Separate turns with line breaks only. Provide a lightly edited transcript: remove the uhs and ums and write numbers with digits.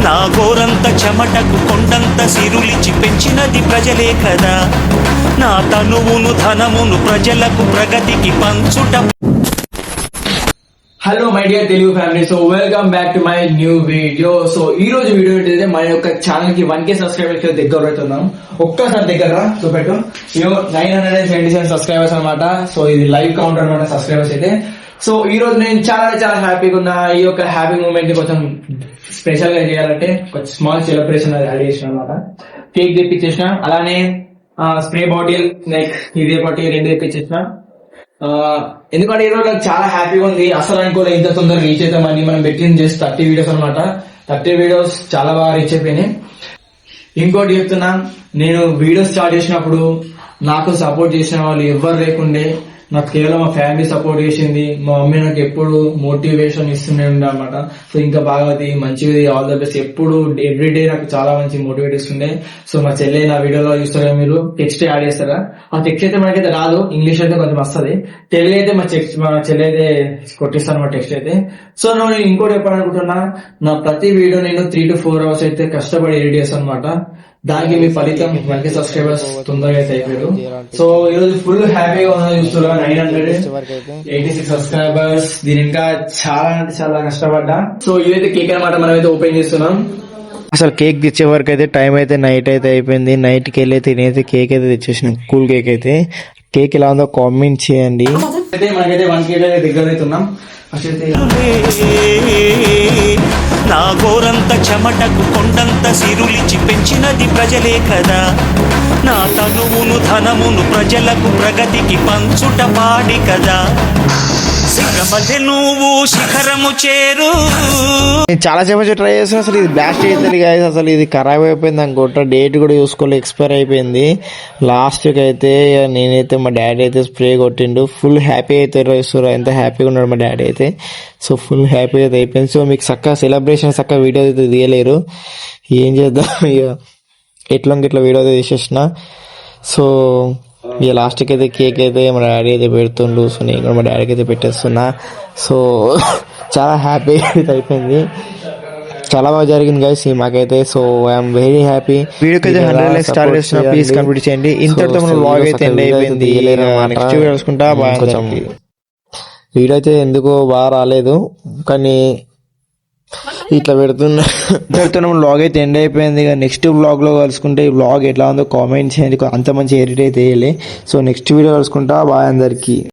నా గోరంత చెమటకు కొండంత సిరులిచి పెంచినది ప్రజలే కదా. నా తనువును ధనమును ప్రజలకు ప్రగతికి పంచుట.
Hello my dear Telugu family, so welcome back to my new video. So ఈ రోజు వీడియో ఏంటంటే మన యొక్క ఛానల్ కి 1K సబ్స్క్రైబర్స్ దగ్గర పెడుతున్నాం. ఒక్కసారి దగ్గర చూపెట్టు, 977 సబ్స్క్రైబర్స్ అనమాట. సో ఇది లైవ్ కౌంట్ అనమాట సబ్స్క్రైబర్స్ అయితే. సో ఈ రోజు నేను చాలా చాలా హ్యాపీగా ఉన్నా. ఈ యొక్క హ్యాపీ మూమెంట్ ని కొంచెం స్పెషల్ గా చేయాలంటే కొంచెం స్మాల్ సెలబ్రేషన్ యాడ్ చేసిన అనమాట. కేక్ తెప్పించేసిన, అలానే స్ప్రే బాటిల్ లైక్ ఇదే బాటిల్ 2 తెప్పించేసిన. ఎందుకంటే ఈ రోజు నాకు చాలా హ్యాపీగా ఉంది. అసలు అనుకోలేదు ఇంత తొందరగా రీచ్ అవుతామని. మనం పెట్టింది చేసి 30 వీడియోస్ అనమాట. 30 వీడియోస్ చాలా బాగా రీచ్ అయిపోయినాయి. ఇంకోటి చెప్తున్నా, నేను వీడియోస్ స్టార్ట్ చేసినప్పుడు నాకు సపోర్ట్ చేసిన వాళ్ళు ఎవ్వరు లేకుండే. నాకు కేవలం మా ఫ్యామిలీ సపోర్ట్ చేసింది. మా మమ్మీ నాకు ఎప్పుడు మోటివేషన్ ఇస్తూనే ఉండే అనమాట. సో ఇంకా బాగా మంచిది, ఆల్ ద బెస్ట్. ఎప్పుడు ఎవ్రీడే నాకు చాలా మంచి మోటివేట్ ఇస్తుండే. సో మా చెల్లె నా వీడియోలో చూస్తారా, మీరు టెక్స్ట్ యాడ్ చేస్తారా? ఆ టెక్స్ట్ అయితే మనకైతే రాదు, ఇంగ్లీష్ అయితే కొంచెం వస్తుంది. తెలుగు అయితే మా చెల్లె అయితే కొట్టిస్తాను మా టెక్స్ట్ అయితే. సో నేను ఇంకోటి చెప్పాలనుకుంటున్నా, నా ప్రతి వీడియో నేను 3 to 4 hours అయితే కష్టపడి ఎడిట్ చేస్తాను అనమాట. దానికి మీ ఫలితం 1K సబ్స్క్రైబర్స్ తొందరగా అయితే అయిపోయారు. సో ఈ రోజు ఫుల్ హ్యాపీగా ఉన్నా. చూస్తున్నా 986 సబ్స్క్రైబర్స్. దీని ఇంకా చాలా అంటే చాలా కష్టపడ్డా. సో ఇదైతే కేక్ అనమాట, మనం అయితే ఓపెన్ చేస్తున్నాం.
అసలు కేక్ తెచ్చే వరకు అయితే టైం అయితే నైట్ అయితే అయిపోయింది. నైట్కి వెళ్ళి తినేది కేక్ అయితే తెచ్చేసినాం, కూల్ కేక్ అయితే. కేక్ ఎలా ఉందో కామెంట్ చేయండి.
అయితే మనకైతే 1K దగ్గర అవుతున్నాం.
నా గోరంత చెమటకు కొండంత సిరులిచి పెంచినది ప్రజలే కదా. నా తనువును ధనమును ప్రజలకు ప్రగతికి పంచుట పాడి కదా. సిగమల్లె నువ్వు శిఖరము చేరు.
నేను చాలా సేపు ట్రై చేస్తాను, అసలు ఇది బ్లాస్ట్ అవుతుంది గాయస్. అసలు ఇది ఖరాబ్ అయిపోయింది అనుకుంటా. డేట్ కూడా చూసుకోవాలి, ఎక్స్పైర్ అయిపోయింది. లాస్ట్కి అయితే నేనైతే మా డాడీ అయితే స్ప్రే కొట్టిండు. ఫుల్ హ్యాపీ అయితే చూస్తారు ఎంత హ్యాపీగా ఉన్నాడు మా డాడీ అయితే. సో ఫుల్ హ్యాపీ అయితే అయిపోయింది. సో మీకు చక్కగా సెలబ్రేషన్ చక్కగా వీడియో అయితే తీయలేరు, ఏం చేద్దాం ఇక ఇట్లా వీడియో అయితే తీసేసిన. సో ఇక లాస్ట్కి అయితే కేక్ అయితే మా డాడీ అయితే పెడుతుండు. సో నేను కూడా మా డాడీకి అయితే పెట్టేస్తున్నా. సో చాలా హ్యాపీ అయితే అయిపోయింది, చాలా బాగా జరిగింది గైస్ మాకైతే. So I'm very happy. వీడియోకి అయితే 100 likes స్టార్ట్ చేస్తున్నా, ప్లీజ్ కంప్లీట్ చేయండి. ఇంతటితో మన వ్లాగ్ అయితే ఎండ్ అయిపోయింది. నెక్స్ట్ వీడియో చూసుకుంటా బాగా. వీడియో అయితే ఎందుకో బాగా రాలేదు, కానీ ఇట్లా పెడుతున్నా వ్లాగ్ అయితే ఎండ్ అయిపోయింది. నెక్స్ట్ వ్లాగ్ లో కలుసుకుంటే ఈ వ్లాగ్ ఎట్లా ఉందో కామెంట్ చేయండి. అంత మంచి ఎడిట్ అయితే వేయాలి. సో నెక్స్ట్ వీడియో కలుసుకుంటా బాయ్ అందరికి.